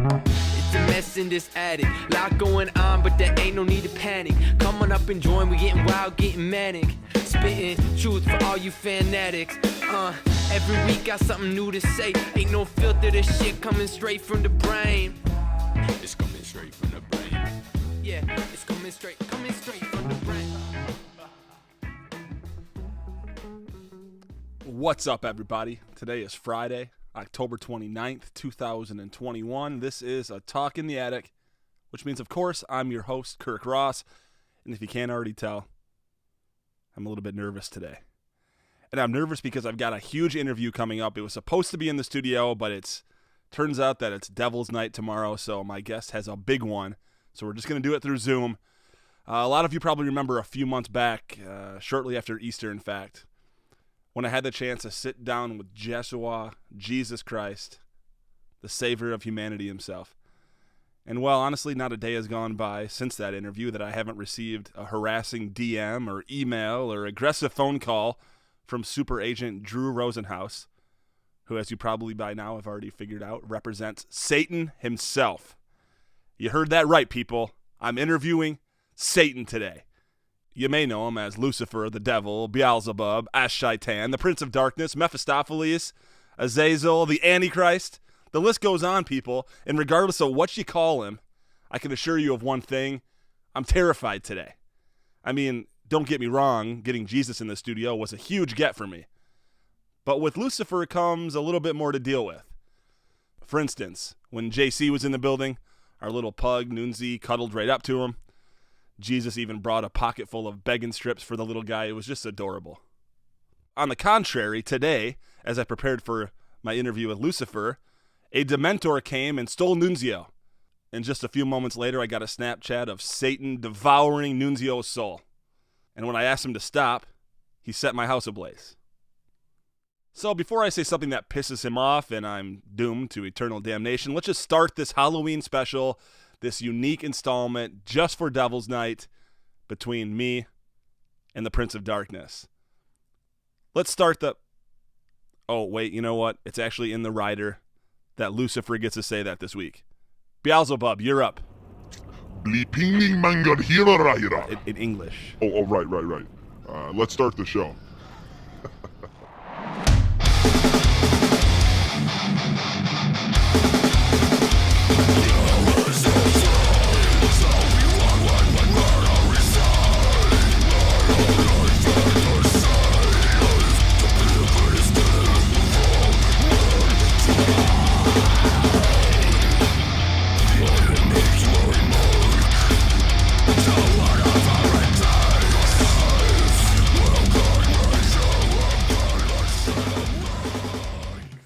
It's a mess in this attic, lot going on, but there ain't no need to panic. Come on up and join, we getting wild, getting manic. Spitting truth for all you fanatics. Every week got something new to say. Ain't no filter, this shit coming straight from the brain. It's coming straight from the brain. Yeah, it's coming straight from the brain. What's up, everybody? Today is Friday, October 29th, 2021. This is A Talk in the Attic, which means, of course, I'm your host, Kirk Ross. And if you can't already tell, I'm a little bit nervous today. And I'm nervous because I've got a huge interview coming up. It was supposed to be in the studio, but it turns out that it's Devil's Night tomorrow, so my guest has a big one. So we're just going to do it through Zoom. A lot of you probably remember a few months back, shortly after Easter, in fact, when I had the chance to sit down with Yeshua, Jesus Christ, the Savior of humanity himself. And well, honestly, not a day has gone by since that interview that I haven't received a harassing DM or email or aggressive phone call from Super Agent Drew Rosenhaus, who, as you probably by now have already figured out, represents Satan himself. You heard that right, people. I'm interviewing Satan today. You may know him as Lucifer, the devil, Beelzebub, Ash-Shaytan, the Prince of Darkness, Mephistopheles, Azazel, the Antichrist. The list goes on, people, and regardless of what you call him, I can assure you of one thing: I'm terrified today. I mean, don't get me wrong, getting Jesus in the studio was a huge get for me. But with Lucifer comes a little bit more to deal with. For instance, when JC was in the building, our little pug, Noonzy, cuddled right up to him. Jesus even brought a pocket full of begging strips for the little guy. It was just adorable. On the contrary, today, as I prepared for my interview with Lucifer, a Dementor came and stole Nunzio. And just a few moments later, I got a Snapchat of Satan devouring Nunzio's soul. And when I asked him to stop, he set my house ablaze. So before I say something that pisses him off and I'm doomed to eternal damnation, let's just start this Halloween special, this unique installment just for Devil's Night between me and the Prince of Darkness. Let's start the... Oh, wait, you know what? It's actually in the rider that Lucifer gets to say that this week. Beelzebub, you're up. In English. Oh, right. Let's start the show.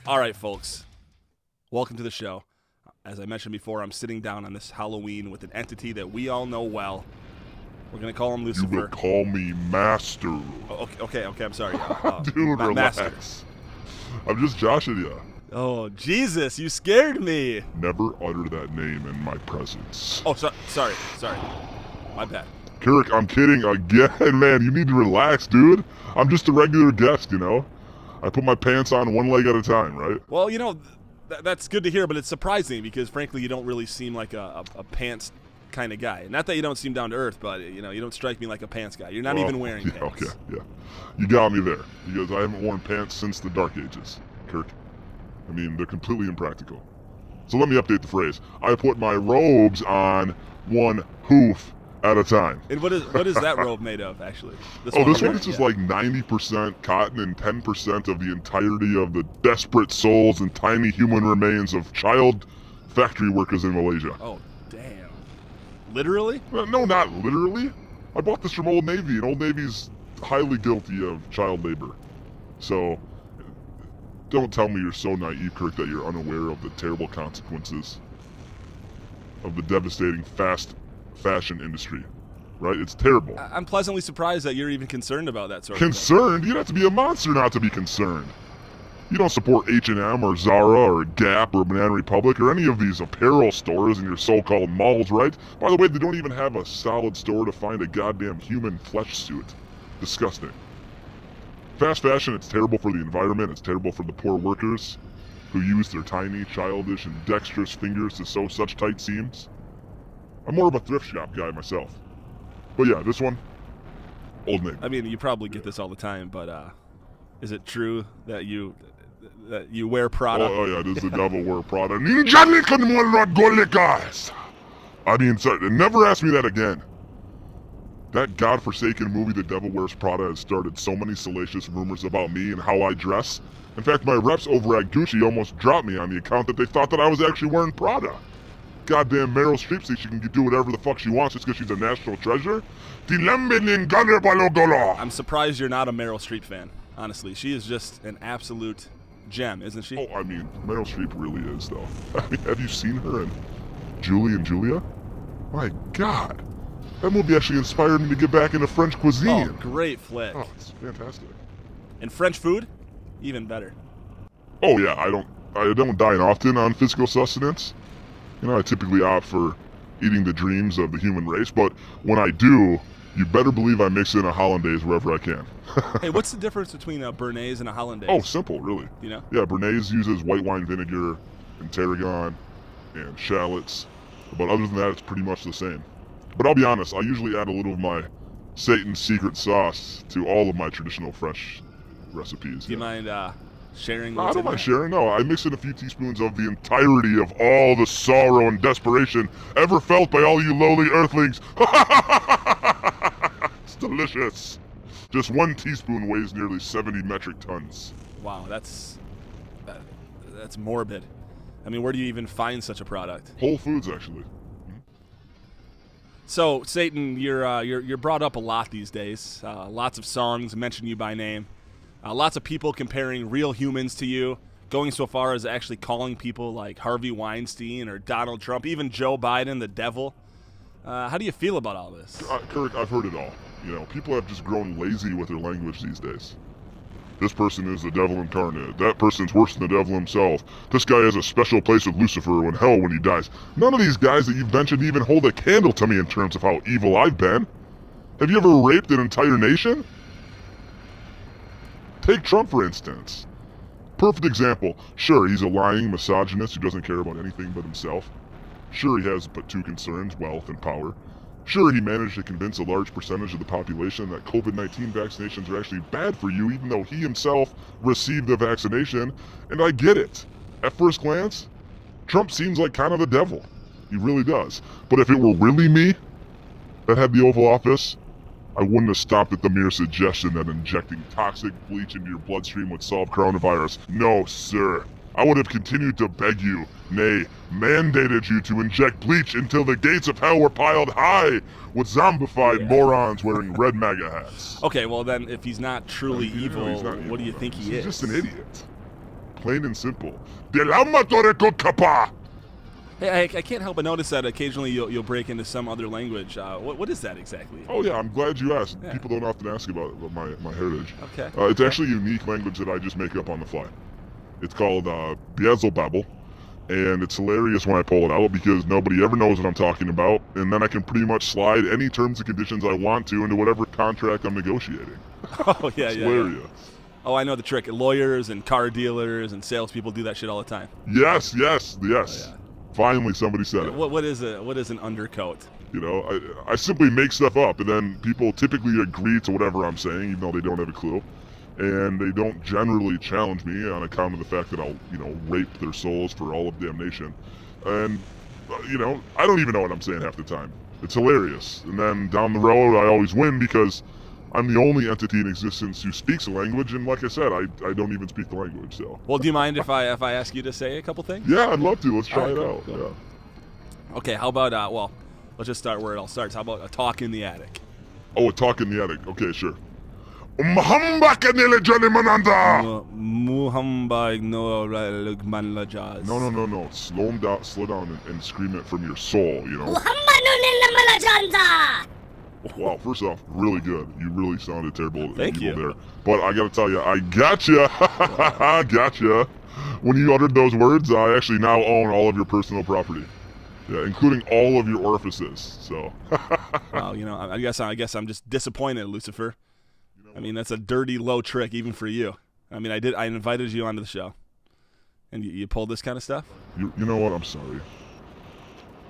All right, folks, welcome to the show. As I mentioned before, I'm sitting down on this Halloween with an entity that we all know well. We're going to call him Lucifer. You will call me Master. Oh, okay, I'm sorry. Dude, relax. Master. I'm just joshing you. Oh, Jesus, you scared me. Never utter that name in my presence. Oh, sorry. My bad. Kirk, I'm kidding again, man. You need to relax, dude. I'm just a regular guest, you know? I put my pants on one leg at a time, right? Well, you know, that's good to hear, but it's surprising because, frankly, you don't really seem like a pants kind of guy. Not that you don't seem down to earth, but, you know, you don't strike me like a pants guy. You're not even wearing pants. Okay, yeah. You got me there because I haven't worn pants since the Dark Ages, Kirk. I mean, they're completely impractical. So let me update the phrase. I put my robes on one hoof at a time. And what is that robe made of, actually? This one is just like 90% cotton and 10% of the entirety of the desperate souls and tiny human remains of child factory workers in Malaysia. Oh, damn. Literally? No, not literally. I bought this from Old Navy, and Old Navy's highly guilty of child labor. So, don't tell me you're so naive, Kirk, that you're unaware of the terrible consequences of the devastating fast fashion industry, right? It's terrible. I'm pleasantly surprised that you're even concerned about that sort of Concerned? You'd have to be a monster not to be concerned. You don't support H&M or Zara or Gap or Banana Republic or any of these apparel stores in your so-called malls, right? By the way, they don't even have a solid store to find a goddamn human flesh suit. Disgusting. Fast fashion, it's terrible for the environment, it's terrible for the poor workers. who use their tiny, childish, and dexterous fingers to sew such tight seams. I'm more of a thrift shop guy myself. But yeah, this one, Old Navy. I mean, you probably get this all the time, but is it true that you wear Prada? Oh yeah, this is the devil wear Prada. I mean, sorry, never ask me that again. That godforsaken movie, The Devil Wears Prada, has started so many salacious rumors about me and how I dress. In fact, my reps over at Gucci almost dropped me on the account that they thought that I was actually wearing Prada. Goddamn Meryl Streep thinks she can do whatever the fuck she wants just because she's a national treasure. I'm surprised you're not a Meryl Streep fan, honestly. She is just an absolute gem, isn't she? Oh, I mean, Meryl Streep really is, though. I mean, have you seen her in Julie and Julia? My God. That movie actually inspired me to get back into French cuisine. Oh, great flick. Oh, it's fantastic. And French food? Even better. Oh yeah, I don't dine often on physical sustenance. You know, I typically opt for eating the dreams of the human race, but when I do, you better believe I mix in a hollandaise wherever I can. Hey, what's the difference between a Béarnaise and a hollandaise? Oh, simple, really. You know? Yeah, Béarnaise uses white wine vinegar and tarragon and shallots, but other than that, it's pretty much the same. But I'll be honest, I usually add a little of my Satan's secret sauce to all of my traditional French recipes. Do you mind sharing? No, I what's don't in mind there? sharing. No, I mix in a few teaspoons of the entirety of all the sorrow and desperation ever felt by all you lowly earthlings. It's delicious. Just 1 teaspoon weighs nearly 70 metric tons. Wow, that's morbid. I mean, where do you even find such a product? Whole Foods, actually. So, Satan, you're brought up a lot these days. Lots of songs mention you by name. Lots of people comparing real humans to you, going so far as actually calling people like Harvey Weinstein or Donald Trump, even Joe Biden, the devil. How do you feel about all this? Kirk, I've heard it all. You know, people have just grown lazy with their language these days. This person is the devil incarnate. That person's worse than the devil himself. This guy has a special place with Lucifer in hell when he dies. None of these guys that you've mentioned even hold a candle to me in terms of how evil I've been. Have you ever raped an entire nation? Take Trump, for instance. Perfect example. Sure, he's a lying misogynist who doesn't care about anything but himself. Sure, he has but 2 concerns, wealth and power. Sure, he managed to convince a large percentage of the population that COVID-19 vaccinations are actually bad for you, even though he himself received the vaccination, and I get it. At first glance, Trump seems like kind of the devil. He really does. But if it were really me that had the Oval Office, I wouldn't have stopped at the mere suggestion that injecting toxic bleach into your bloodstream would solve coronavirus. No, sir. I would have continued to beg you, nay, mandated you to inject bleach until the gates of hell were piled high with zombified morons wearing red MAGA hats. Okay, well then, if he's not truly evil, He's not what do you evil. think he He's is? just an idiot. Plain and simple. Hey, Hey, I can't help but notice that occasionally you'll break into some other language. What is that exactly? Oh yeah, I'm glad you asked. Yeah. People don't often ask about my heritage. Okay. It's actually a unique language that I just make up on the fly. It's called Beelzebub, and it's hilarious when I pull it out because nobody ever knows what I'm talking about, and then I can pretty much slide any terms and conditions I want to into whatever contract I'm negotiating. Oh yeah, It's yeah. hilarious. Oh, I know the trick. Lawyers and car dealers and salespeople do that shit all the time. Yes. Oh, yeah. Finally, somebody said it. What is an undercoat? You know, I simply make stuff up, and then people typically agree to whatever I'm saying, even though they don't have a clue. And they don't generally challenge me on account of the fact that I'll, rape their souls for all of damnation. And, I don't even know what I'm saying half the time. It's hilarious. And then down the road, I always win because I'm the only entity in existence who speaks a language, and like I said, I don't even speak the language, so. Well, do you mind if I ask you to say a couple things? Yeah, I'd love to. Let's try All right, it cool, out. cool. Yeah. Okay, how about let's just start where it all starts. How about a talk in the attic? Oh, a talk in the attic. Okay, sure. No. Slow down and scream it from your soul, Wow, first off, really good. You really sounded terrible Thank evil you. there. But I gotta tell you, I gotcha. Gotcha. When you uttered those words, I actually now own all of your personal property. Yeah, including all of your orifices, so. Well, I guess I'm just disappointed, Lucifer. I mean, that's a dirty, low trick even for you. I mean, I invited you onto the show, And you pull this kind of stuff? You know what? I'm sorry.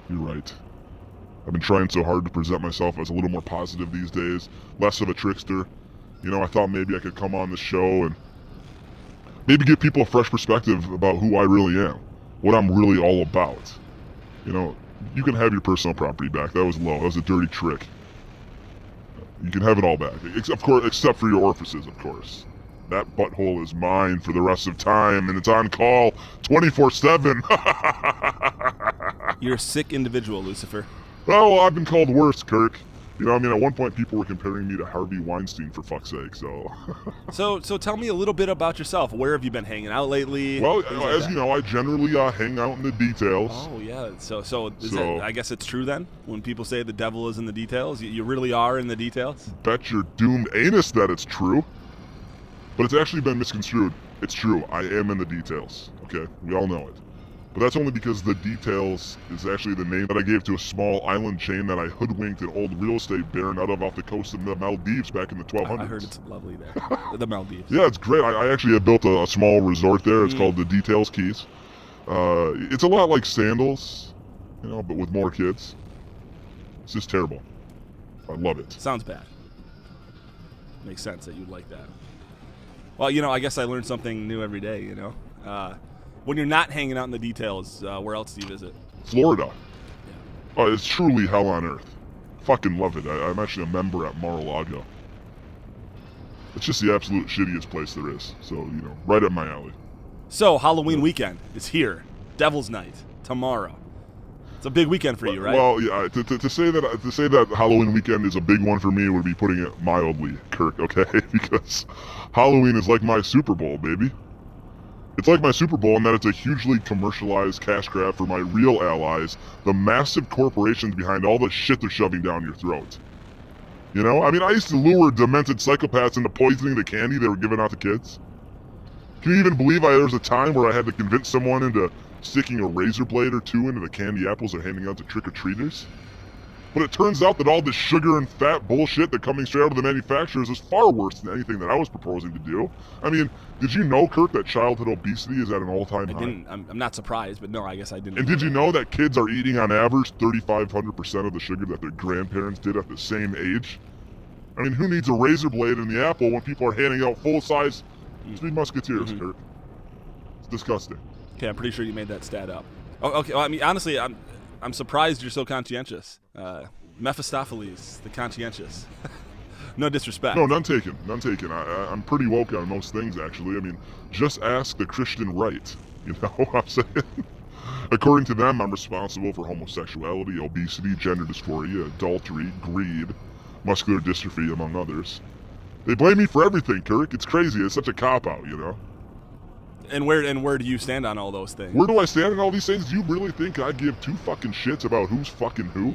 You're right. I've been trying so hard to present myself as a little more positive these days, less of a trickster. You know, I thought maybe I could come on the show and maybe give people a fresh perspective about who I really am, what I'm really all about. You know, you can have your personal property back. That was low. That was a dirty trick. You can have it all back, except for your orifices, of course. That butthole is mine for the rest of time, and it's on call 24/7. You're a sick individual, Lucifer. Oh, well, I've been called worse, Kirk. You know, I mean, at one point people were comparing me to Harvey Weinstein, for fuck's sake, so... So tell me a little bit about yourself. Where have you been hanging out lately? Well, Things like as that. you know, I generally hang out in the details. Oh, yeah. I guess it's true then? When people say the devil is in the details? You really are in the details? Bet your doomed anus that it's true. But it's actually been misconstrued. It's true. I am in the details. Okay? We all know it. But that's only because the details is actually the name that I gave to a small island chain that I hoodwinked an old real estate baron out of off the coast of the Maldives back in the 1200s. I heard it's lovely there. The Maldives. Yeah, it's great. I actually have built a small resort there. It's called the Details Keys. It's a lot like Sandals, you know, but with more kids. It's just terrible. I love it. Sounds bad. Makes sense that you'd like that. Well, you know, I guess I learn something new every day, you know. When you're not hanging out in the details, where else do you visit? Florida. Oh, it's truly hell on earth. Fucking love it. I'm actually a member at Mar-a-Lago. It's just the absolute shittiest place there is. So, you know, right up my alley. So, Halloween weekend is here. Devil's Night, tomorrow. It's a big weekend for you, right? Well, yeah. To say that Halloween weekend is a big one for me would be putting it mildly, Kirk. Okay, because Halloween is like my Super Bowl, baby. It's like my Super Bowl in that it's a hugely commercialized cash grab for my real allies, the massive corporations behind all the shit they're shoving down your throat. You know, I mean, I used to lure demented psychopaths into poisoning the candy they were giving out to kids. Can you even believe there was a time where I had to convince someone into sticking a razor blade or two into the candy apples they're handing out to trick-or-treaters? But it turns out that all this sugar and fat bullshit that coming straight out of the manufacturers is far worse than anything that I was proposing to do. I mean, did you know, Kirk, that childhood obesity is at an all-time high? I didn't. I'm not surprised, but no, I guess I didn't. And did you know that kids are eating on average 3,500% of the sugar that their grandparents did at the same age? I mean, who needs a razor blade in the apple when people are handing out full-size Three Musketeers, Kirk? It's disgusting. Okay, I'm pretty sure you made that stat up. Oh, okay, well, I mean, honestly, I'm surprised you're so conscientious. Mephistopheles, the conscientious. No disrespect. No, none taken. None taken. I'm pretty woke on most things, actually. I mean, just ask the Christian right. You know what I'm saying? According to them, I'm responsible for homosexuality, obesity, gender dysphoria, adultery, greed, muscular dystrophy, among others. They blame me for everything, Kirk. It's crazy. It's such a cop-out, you know? And where do you stand on all those things? Where do I stand on all these things? Do you really think I give two fucking shits about who's fucking who?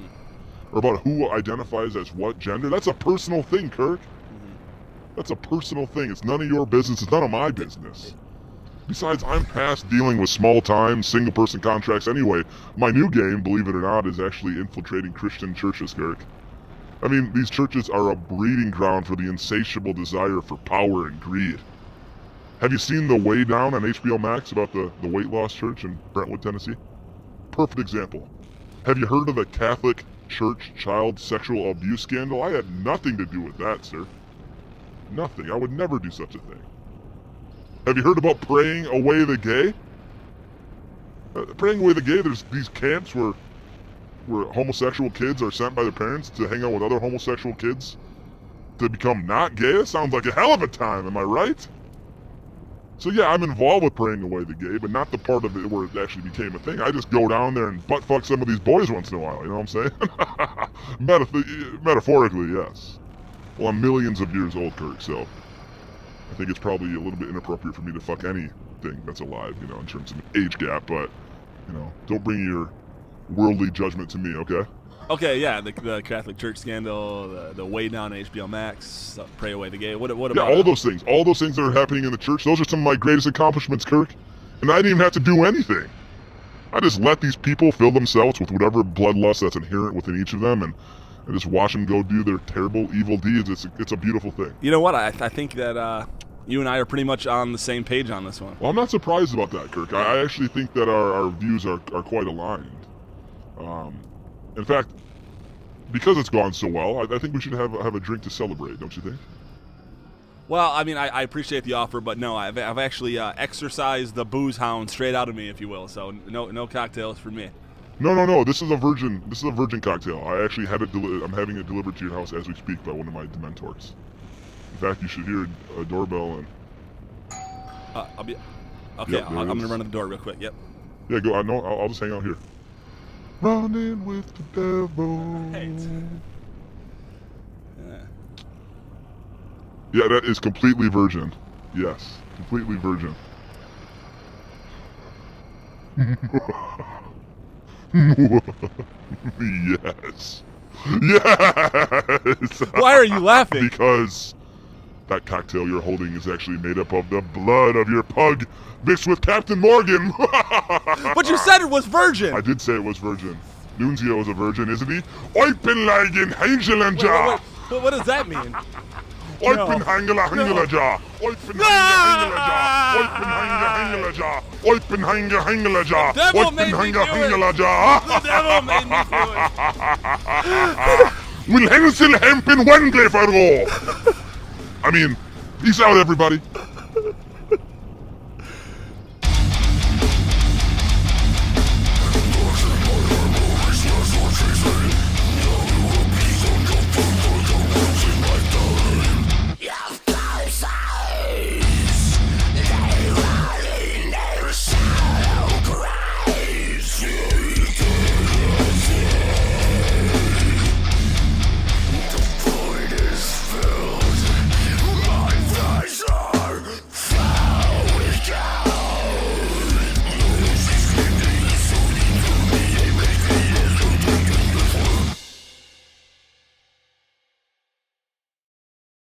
Or about who identifies as what gender? That's a personal thing, Kirk. That's a personal thing. It's none of your business. It's none of my business. Besides, I'm past dealing with small-time, single-person contracts anyway. My new game, believe it or not, is actually infiltrating Christian churches, Kirk. I mean, these churches are a breeding ground for the insatiable desire for power and greed. Have you seen The Way Down on HBO Max about the weight loss church in Brentwood, Tennessee? Perfect example. Have you heard of the Catholic Church child sexual abuse scandal? I had nothing to do with that, sir. Nothing. I would never do such a thing. Have you heard about praying away the gay? Praying away the gay, there's these camps where homosexual kids are sent by their parents to hang out with other homosexual kids to become not gay. That sounds like a hell of a time, am I right? So yeah, I'm involved with praying away the gay, but not the part of it where it actually became a thing. I just go down there and butt fuck some of these boys once in a while, you know what I'm saying? Metaphorically, yes. Well, I'm millions of years old, Kirk, so I think it's probably a little bit inappropriate for me to fuck anything that's alive, you know, in terms of an age gap, but, you know, don't bring your worldly judgment to me, okay? Okay, yeah, the Catholic Church scandal, the Way Down on HBO Max, Pray Away the Gay. What about yeah, all those things that are happening in the church, those are some of my greatest accomplishments, Kirk. And I didn't even have to do anything. I just let these people fill themselves with whatever bloodlust that's inherent within each of them, and just watch them go do their terrible, evil deeds. It's a beautiful thing. You know what? I think that you and I are pretty much on the same page on this one. Well, I'm not surprised about that, Kirk. I actually think that our views are quite aligned. In fact, because it's gone so well, I think we should have a drink to celebrate, don't you think? Well, I mean, I appreciate the offer, but no, I've actually exercised the booze hound straight out of me, if you will. So no cocktails for me. No. This is a virgin cocktail. I actually have it. I'm having it delivered to your house as we speak by one of my Dementors. In fact, you should hear a doorbell and. I'll be. Okay, Yep, I'm gonna run to the door real quick. Yep. Yeah, go. No, I'll just hang out here. Running with the devil. Right. Yeah, that is completely virgin. Yes, completely virgin. Yes. Yes. Why are you laughing? Because that cocktail you're holding is actually made up of the blood of your pug mixed with Captain Morgan. But you said it was virgin. I did say it was virgin. Nunzio is a virgin, isn't he? Oipenlagen Hangelenja! Wait, what does that mean? Oipenhangela. Oipenhangela. Oipenhangela. The devil made me do it. The devil made me do it. Will Hensel Hempen Wengle. I mean, peace out, everybody.